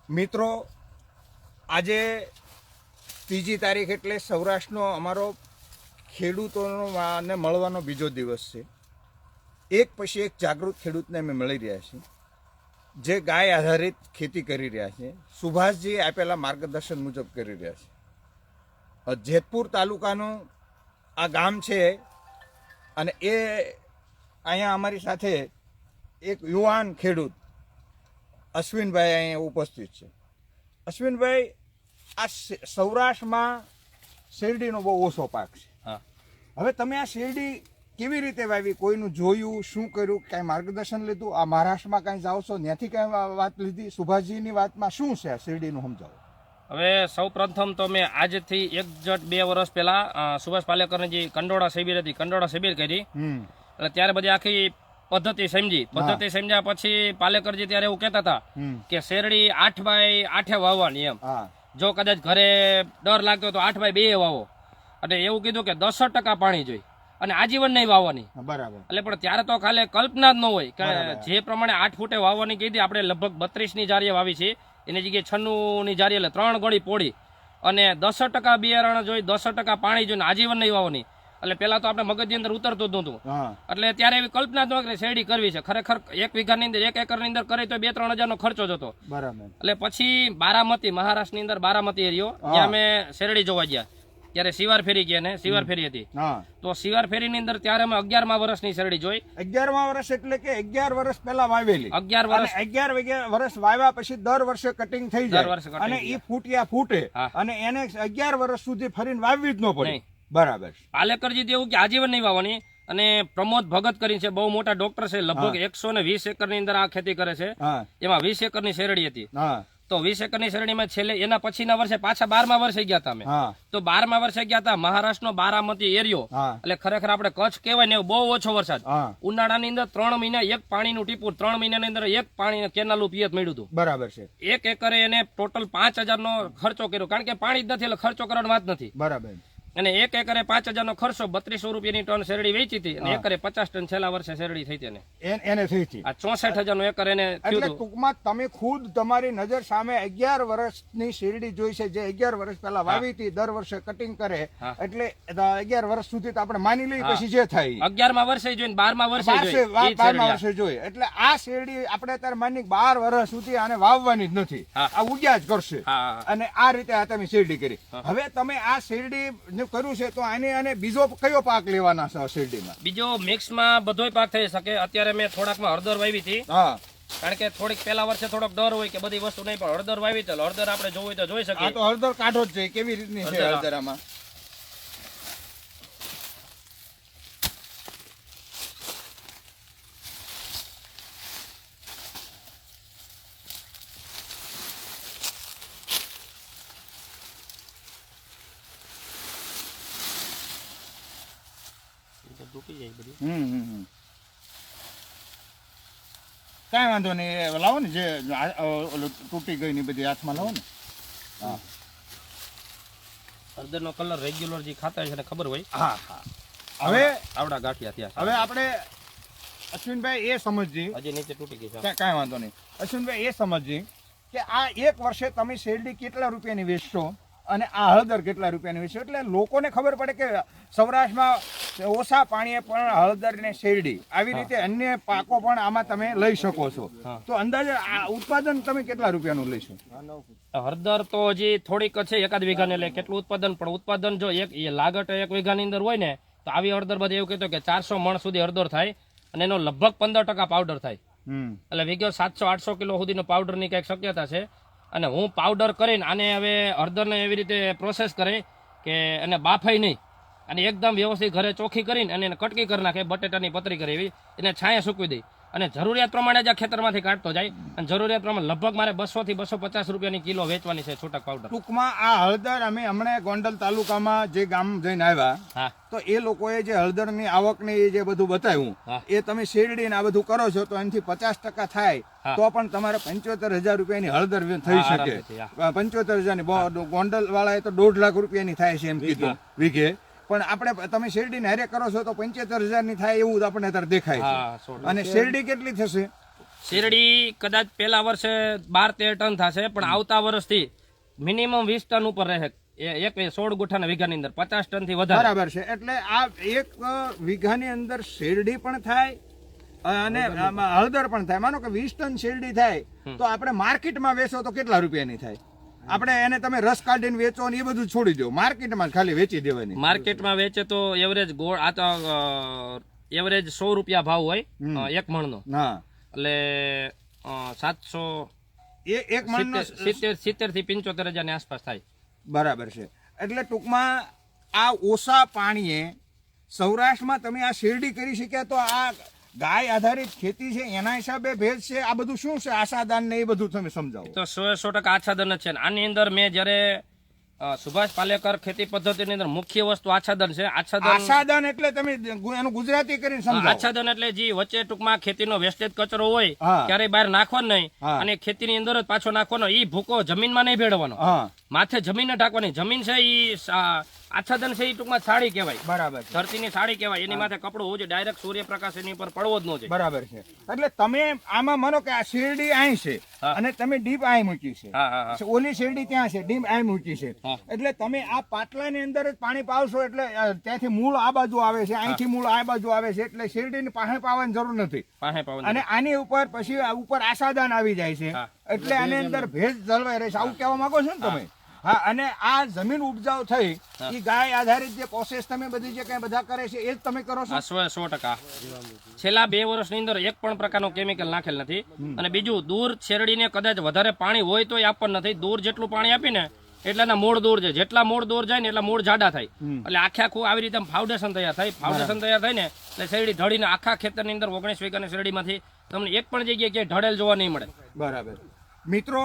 મિત્રો, આજે 3જી તારીખ એટલે સૌરાષ્ટ્રનો અમારો ખેડૂતોનો અને મળવાનો બીજો દિવસ છે. એક પછી એક જાગૃત ખેડૂતને અમે મળી રહ્યા છીએ, જે ગાય આધારિત ખેતી કરી રહ્યા છે. સુભાષજી આપેલા માર્ગદર્શન મુજબ કરી રહ્યા છે. જેતપુર તાલુકાનું આ ગામ છે અને એ અહીંયા અમારી સાથે એક યુવાન ખેડૂત અશ્વિનભાઈ અહીંયા ઉપસ્થિત છે. અશ્વિનભાઈ, આ સૌરાષ્ટ્રમાં શેરડીનો બહુ ઓછો પાક છે. હવે તમે આ શેરડી કેવી રીતે વાવી, કોઈનું જોયું, શું કર્યું, કાંઈ માર્ગદર્શન લીધું? આ મહારાષ્ટ્રમાં કાંઈ જાઓ છો, ત્યાંથી કાંઈ વાત લીધી? સુભાષજીની વાતમાં શું છે આ શેરડીનું સમજાવો. હવે સૌ પ્રથમ તો મેં આજથી 1.2 વર્ષ પહેલા સુભાષ પાલેકરની જે કંડોળા શિબિર હતી, કંડોળા શિબિર કરી. એટલે ત્યારે બધી આખી પદ્ધતિ સમજ્યા પછી પાલેકરજી ત્યારે એવું કહેતા હતા કે શેરડી 8x8 વાવવાની એમ. જો કદાચ ઘરે ડર લાગતો તો 8x2 વાવો. અને એવું કીધું કે 10% પાણી જોઈ અને આજીવન નહીં વાવવાની. બરાબર. એટલે પણ ત્યારે તો ખાલી કલ્પના જ ન હોય કે જે પ્રમાણે 8 ફૂટે વાવવાની કીધી, આપણે લગભગ 32ની જારીએ વાવી છે. એની જગ્યાએ 96ની જારી, એટલે 3 ગણી પોળી અને 10% બિયારણ જોઈ, 10% પાણી જોઈને આજીવન નહીં વાવવાની. એટલે પેલા તો આપણે મગજની અંદર ઉતરતું જ નહોતું. એટલે ત્યારે એવી કલ્પના જ ન શેરડી કરવી છે. ખરેખર 1 વીઘાની અંદર 1 એકરની અંદર કરે તો 2-3 હજારનો ખર્ચો જતો. બરાબર. એટલે પછી બારામતી, મહારાષ્ટ્રની અંદર બારામતી એરિયો, ત્યાં અમે શેરડી જોવા ગયા. ત્યારે શિવાર ફેરી ગયા ને શિવાર ફેરી હતી. તો શિવાર ફેરીની અંદર ત્યારે અમે 11મા વર્ષની શેરડી જોઈ. 11મા વર્ષ એટલે કે 11 વર્ષ પહેલા વાવેલી. 11 વર્ષ વાવ્યા પછી દર વર્ષે કટિંગ થઈ જાય અને એ ફૂટે અને એને 11 વર્ષ સુધી ફરીને વાવવી જ ન પડે. બરાબર. પાલેકરજી તો એવું કે આજીવન નહીં વાવવાની. અને પ્રમોદ ભગત કરીને છે, બહુ મોટા ડોક્ટર છે, લગભગ 120 એકરની અંદર આ ખેતી કરે છે. એમાં 20 એકરની શેરડી હતી. તો 20 એકરની શેરડીમાં છેલ્લે એના પછીના વર્ષે પાછા 12મા વર્ષે ગયા હતા અમે. તો 12મા વર્ષે ગયા હતા મહારાષ્ટ્રનો બારામતી એરિયો. એટલે ખરેખર આપણે કચ્છ કહેવાય ને બહુ ઓછો વરસાદ. ઉનાળાની અંદર 3 મહિના એક પાણીનું ટીપું, 3 મહિનાની અંદર એક પાણી કેનાલનું પિયત મળ્યું હતું. બરાબર છે. 1 એકરે એને ટોટલ 5000નો ખર્ચો કર્યો, કારણ કે પાણી જ નથી એટલે ખર્ચો કરવાની વાત નથી. બરાબર. અને 1 એકરે 5000નો ખર્ચો, 3200 રૂપિયાની ટન શેરડી વેચી હતી અને એકરે 50 ટન છેલ્લા વર્ષે શેરડી થઈ હતી. એને થઈ હતી આ 64000નો એકર એને થયું. એટલે ટૂંકમાં તમે ખુદ તમારી નજર સામે 11 વર્ષની શેરડી જોઈ છે, જે 11 વર્ષ પહેલા વાવી હતી, દર વર્ષે કટિંગ કરે. એટલે 11 વર્ષ સુધી તો આપણે માની લઈએ, પછી જે થાય 11મા વર્ષે જોઈને 12મા વર્ષે 12મા વર્ષે જોઈ. એટલે આ શેરડી આપણે અત્યારે માની 12 વર્ષ સુધી આને વાવવાની જ નથી, આ ઉગ્યા જ કરશે. અને આ રીતે આ તમે શેરડી કરી. હવે તમે આ શેરડી કર્યું છે તો આને બીજો કયો પાક લેવાના છે શેરડીમાં? બીજો મિક્સમાં બધોય પાક થઈ શકે. અત્યારે મેં થોડાકમાં હળદર વાવી હતી, કારણ કે થોડીક પેલા વર્ષે થોડોક ડર હોય કે બધી વસ્તુ નહીં, પણ હળદર વાવી તો હળદર આપણે જોવું તો જોઈ શકીએ. તો હળદર કાઢો જ છે. કેવી રીતની છે હળદર આમાં? કઈ વાંધો નહીં, લાવો ને જે તૂટી ગઈ ની બધી હાથમાં લાવો ને. હળદરનો કલર રેગ્યુલર જે ખાતા હોય છે ખબર હોય. હવે આવડા ગાંઠિયા થયા. હવે આપણે અશ્વિનભાઈ એ સમજીએ, હજી નીચે તૂટી ગઈ છે. કઈ વાંધો નહીં. અશ્વિનભાઈ એ સમજીએ કે આ 1 વર્ષે તમે શેરડી કેટલા રૂપિયાની વેચશો અને આ હળદર કેટલા રૂપિયાની વેચશો, એટલે લોકોને ખબર પડે કે સૌરાષ્ટ્રમાં ઓછા પાણીએ પણ હળદર ને શેરડી આવી રીતે અન્ય પાકો પણ આમાં તમે લઈ શકો છો. તો અંદાજે આ ઉત્પાદન તમે કેટલા રૂપિયાનું લઈશો? હળદર તો હજી થોડીક છે, 1 વીઘાને એટલે કેટલું ઉત્પાદન, પણ ઉત્પાદન જો લાગટ 1 વીઘાની અંદર હોય ને તો આવી હળદર બધી એવું કહેતો કે 400 મણ સુધી હળદર થાય અને એનો લગભગ 15% પાવડર થાય. એટલે વીઘો 700-800 કિલો સુધીનો પાવડરની કઈક શક્યતા છે. અને હું પાવડર કરીને આને હવે હળદરને એવી રીતે પ્રોસેસ કરે કે એને બાફાઈ નહીં અને એકદમ વ્યવસ્થિત ઘરે ચોખ્ખી કરીને અને એને કટકી કરી નાખે, બટેટાની પતરી કરે એવી, એને છાંયે સૂકવી દઈ અને જરૂરિયાત પ્રમાણે જ આ ખેતરમાંથી કાઢતો જાય. અને જરૂરિયાત પ્રમાણે લગભગ મારે 200 થી 250 રૂપિયાની કિલો વેચવાની છે છૂટક પાવડર. ટૂંકમાં આ હળદર અમે હમણાં ગોંડલ તાલુકામાં જે ગામ જઈને આવ્યા, તો એ લોકોએ જે હળદરની આવકની જે બધું બતાવ્યું, એ તમે શેરડી ને આ બધું કરો છો તો એનાથી 50% થાય તો પણ તમારે 75,000 રૂપિયાની હળદર થઈ શકે. 75,000ની ગોંડલ વાળાએ તો 1.5 લાખ રૂપિયાની થાય છે એમ કીધું વીઘે. પણ આપણે તમે શેરડી હારે કરો છો તો 75,000ની થાય એવું આપણે અત્યારે દેખાય છે. અને શેરડી કેટલી થશે? શેરડી કદાચ પેલા વર્ષે 12-13 ટન થશે, પણ આવતા વર્ષથી મિનિમમ 20 ટન ઉપર રહે. એક 16 ગુઠાના વીઘાની અંદર 50 ટન થી વધારે. બરાબર છે. એટલે આ એક વીઘાની અંદર શેરડી પણ થાય અને આમાં હળદર પણ થાય. માનો કે 20 ટન શેરડી થાય તો આપણે માર્કેટમાં વેચો તો કેટલા રૂપિયાની થાય? આપણે એને તમે રસ કાઢીને વેચો ને એ બધું છોડી દો, માર્કેટમાં ખાલી વેચી દેવાની. માર્કેટમાં વેચે તો એવરેજ ગોળ આ તો એવરેજ 100 રૂપિયા ભાવ હોય એક મણનો. હા, એટલે 700 એક મણનો 70 થી 75,000 ની આસપાસ થાય. બરાબર છે. એટલે ટૂંકમાં આ ઓછા પાણીએ સૌરાષ્ટ્રમાં તમે આ શેરડી કરી શક્યા, તો આ ગાય આધારિત ખેતી છે એના હિસાબે ભેજ છે, આ બધું શું છે આશાદાન ને એ બધું તમે સમજાવો. તો 100% આચ્છાદન જ છે. આની અંદર મેં જયારે સુભાષ પાલેકર ખેતી પદ્ધતિની અંદર મુખ્ય વસ્તુ આચ્છાદન છે. આશાદાન એટલે તમે એનું ગુજરાતી કરીને સમજાવો. આચ્છાદન એટલે જે વચ્ચે ટૂંકમાં ખેતીનો વેસ્ટેજ કચરો હોય હા. ક્યારેય બહાર નાખવાનો નહીં, હા. અને ખેતીની અંદર જ પાછો નાખવાનો. ઈ ભૂકો જમીનમાં નહીં ભેળવવાનો, હા, માથે જમીન ઢાંકવાની. જમીન છે ઈ આચ્છાદન છે ઈ ટૂંકમાં સાડી કહેવાય, બરાબર છે. ધરતીની સાડી કહેવાય. એની માથે કપડું હોવું જોઈએ, ડાયરેક્ટ સૂર્યપ્રકાશ એની ઉપર પડવો જ ન જોઈએ. બરાબર છે. એટલે તમે આમાં માનો કે આ શેરડી અહીં છે હા. અને તમે ડીપ અહીં મૂકી છે, હા હા હા ઓલી શેરડી ત્યાં છે, ડીપ અહીં મૂકી છે. હા. એટલે તમે આ પાટલાની અંદર જ પાણી પાવશો એટલે ત્યાંથી મૂળ આ બાજુ આવે છે, અહીંથી મૂળ આ બાજુ આવે છે, એટલે શેરડીની પાસે પાવાની જરૂર નથી. પાસે પવન. અને આની ઉપર પછી આ ઉપર આશાદાન આવી જાય છે, હા. એટલે આની અંદર ભેજ જળવાઈ રહેશે. આવું કહેવા માંગો છો ને તમે? હા. અને આ જમીન ઉપજાઉ થઈ એ ગાય આધારિત જે પ્રોસેસ તમે બધી જે કઈ બધા કરે છે એ જ તમે કરો છો? 100%. છેલ્લા 2 વર્ષની અંદર એક પણ પ્રકારનો કેમિકલ નાખેલ નથી. અને બીજું, દૂર શેરડીને કદાચ વધારે પાણી હોય તો આપણ નથી. દૂર જેટલું પાણી આપીને એટલાના મૂળ દૂર છે. જેટલા મૂળ દૂર જાય ને એટલા મૂળ જાડા થાય. એટલે આખે આખું આવી રીતે ફાઉન્ડેશન તૈયાર થાય. ફાઉન્ડેશન તૈયાર થાય ને એટલે શેરડી ઢળીને આખા ખેતરની અંદર 19 વીઘાની શેરડીમાંથી તમને એક પણ જગ્યાએ ક્યાંય ઢળેલ જોવા નહીં મળે. બરાબર. મિત્રો,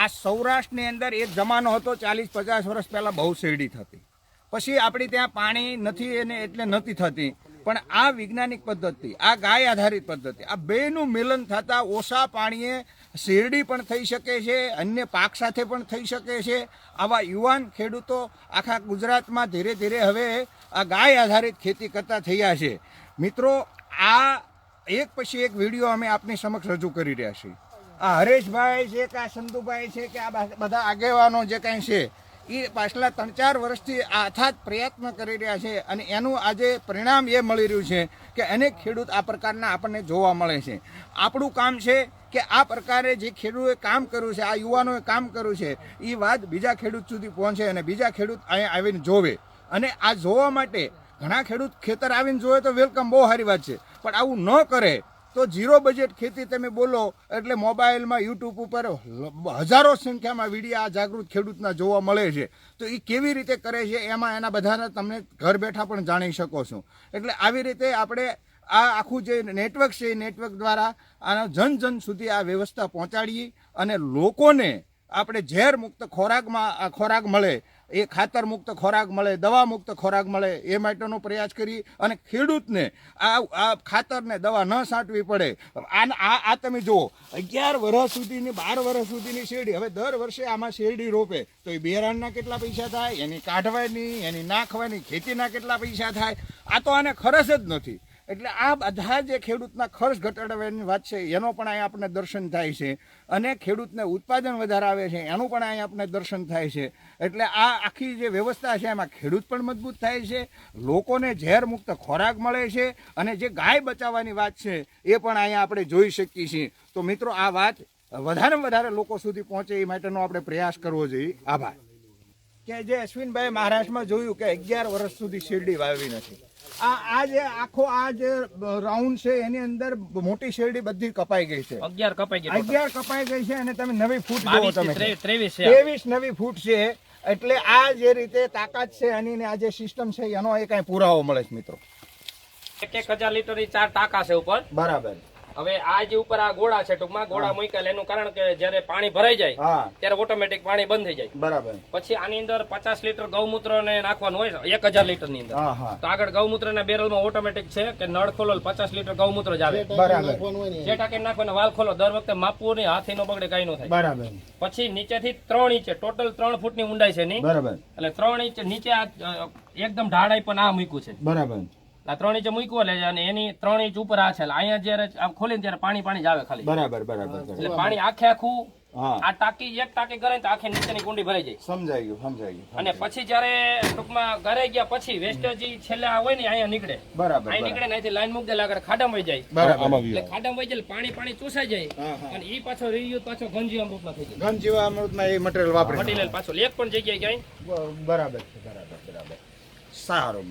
આ સૌરાષ્ટ્રની અંદર એક જમાનો હતો 40-50 વર્ષ પહેલા બહુ શેરડી થતી. પછી આપણી ત્યાં પાણી નથી એને એટલે નથી થતી. પણ આ વૈજ્ઞાનિક પદ્ધતિ, આ ગાય આધારિત પદ્ધતિ, આ બેનું મિલન થતા ઓછા પાણીએ શેરડી પણ થઈ શકે છે, અન્ય પાક સાથે પણ થઈ શકે છે. આવા યુવાન ખેડૂતો આખા ગુજરાતમાં ધીરે ધીરે હવે આ ગાય આધારિત ખેતી કરતા થયા છે. મિત્રો, આ એક પછી એક વિડીયો અમે આપની સમક્ષ રજૂ કરી રહ્યા છીએ. આ હરેશભાઈ છે કે આ સંતુભાઈ છે કે આ બધા આગેવાનો જે કાંઈ છે એ પાછલા 3-4 વર્ષથી અથાગ પ્રયત્ન કરી રહ્યા છે, અને એનું આજે પરિણામ એ મળી રહ્યું છે કે અનેક ખેડૂત આ પ્રકારના આપણને જોવા મળે છે. આપણું કામ છે કે આ પ્રકારે જે ખેડૂતોએ કામ કર્યું છે, આ યુવાનોએ કામ કર્યું છે, એ વાત બીજા ખેડૂત સુધી પહોંચે અને બીજા ખેડૂત અહીંયા આવીને જોવે. અને આ જોવા માટે ઘણા ખેડૂત ખેતર આવીને જોવે તો વેલકમ, બહુ સારી વાત છે. પણ આવું ન કરે તો 0 બજેટ ખેતી તમે બોલો એટલે મોબાઈલમાં યુટ્યુબ ઉપર હજારો સંખ્યામાં વિડીયો આ જાગૃત ખેડૂતના જોવા મળે છે. તો એ કેવી રીતે કરે છે એમાં એના બધાને તમને ઘર બેઠા પણ જાણી શકો છો. એટલે આવી રીતે આપણે આ આખું જે નેટવર્ક છે એ નેટવર્ક દ્વારા આના જન સુધી આ વ્યવસ્થા પહોંચાડીએ અને લોકોને આપણે ઝેર મુક્ત ખોરાક મળે, એ ખાતર મુક્ત ખોરાક મળે, દવા મુક્ત ખોરાક મળે એ માટેનો પ્રયાસ કરી અને ખેડૂતને આ ખાતરને દવા ન છાંટવી પડે. આ તમે જુઓ 11 વર્ષ સુધીની 12 વર્ષ સુધીની શેરડી, હવે દર વર્ષે આમાં શેરડી રોપે તો એ બિયારણના કેટલા પૈસા થાય, એની કાઢવાની, એની નાખવાની, ખેતીના કેટલા પૈસા થાય? આ તો આને ખર્ચ જ નથી. એટલે આ બધા જે ખેડૂતના ખર્ચ ઘટાડવાની વાત છે એનો પણ અહીં આપણને દર્શન થાય છે, અને ખેડૂતને ઉત્પાદન વધારે આવે છે એનું પણ અહીં આપણને દર્શન થાય છે. એટલે આ આખી જે વ્યવસ્થા છે એમાં ખેડૂત પણ મજબૂત થાય છે, લોકોને ઝેર મુક્ત ખોરાક મળે છે, અને જે ગાય બચાવવાની વાત છે એ પણ અહીંયા આપણે જોઈ શકીએ છીએ. તો મિત્રો, આ વાત વધારેમાં વધારે લોકો સુધી પહોંચે એ માટેનો આપણે પ્રયાસ કરવો જોઈએ. આભાર. કે જે અશ્વિનભાઈ મહારાષ્ટ્રમાં જોયું કે 11 વર્ષ સુધી શેરડી વાવી નથી. આ જે આખો આ જે રાઉન્ડ છે એની અંદર મોટી શેરડી બધી કપાઈ ગઈ છે. 11 કપાઈ ગઈ. 11 કપાઈ ગઈ છે, અને તમે નવી ફૂટ જુઓ, તમે 23 નવી ફૂટ છે. એટલે આ જે રીતે તાકાત છે આની ને આ જે સિસ્ટમ છે એનો એ કઈ પુરાવો મળે છે. મિત્રો, 1000 લીટર ની 4 ટાંકા છે ઉપર. બરાબર. હવે આ જે ઉપર આ ગોળા છે, ટૂંકમાં ગોળા મૂકેલ, એનું કારણ કે જ્યારે પાણી ભરાઈ જાય ત્યારે ઓટોમેટિક પાણી બંધ થઈ જાય. બરાબર. પછી આની અંદર 50 લીટર ગૌમૂત્ર ને નાખવાનું હોય 1000 લીટર ની અંદર. તો આગળ ગૌમૂત્ર ના બેરલ માં ઓટોમેટિક છે કે નળ ખોલો 50 લીટર ગૌમૂત્ર જ આવે. બરાબર. જે ટાંકી નાખવાનો વાલ ખોલો, દર વખતે માપવું નહીં, હાથી નો બગડે, કઈ નો થાય. બરાબર. પછી નીચેથી 3 ઇંચ, ટોટલ 3 ફૂટ ની ઊંડાઈ છે ની. બરાબર. એટલે 3 ઇંચ નીચે એકદમ ઢાળાઈ પણ આ મૂક્યું છે. બરાબર. આ 3 ઇંચ મૂક્યો એટલે અને એની 3 ઇંચ ઉપર આ છે એટલે અહીંયા જયારે આમ ખોલીને ત્યારે પાણી જ આવે ખાલી. બરાબર બરાબર એટલે પાણી આખે આખું હા આ ટાંકી એક ટાંકી કરે ને તો આખી નીચેની કુંડી ભરાઈ જાય. સમજાઈ ગયું અને પછી જયારે ટૂંકમાં ઘરે ગયા પછી વેસ્ટેજ છેલ્લે હોય ને અહીંયા નીકળે. બરાબર અહીં નીકળે ને અહીંથી લાઈન મૂકી દે આગળ ખાડામાં વહી જાય. બરાબર એટલે ખાડામાં વહી જાય એટલે પાણી ચૂસાઈ જાય અને ઈ પાછો રીયુઝ પાછો ઘનજીવામૃતમાં થઈ જાય. ઘનજીવામૃતમાં એ મટીરિયલ વાપરે મટીરિયલ પાછો એક પણ જગ્યાએ ક્યાંય બરાબર છે બરાબર સારું.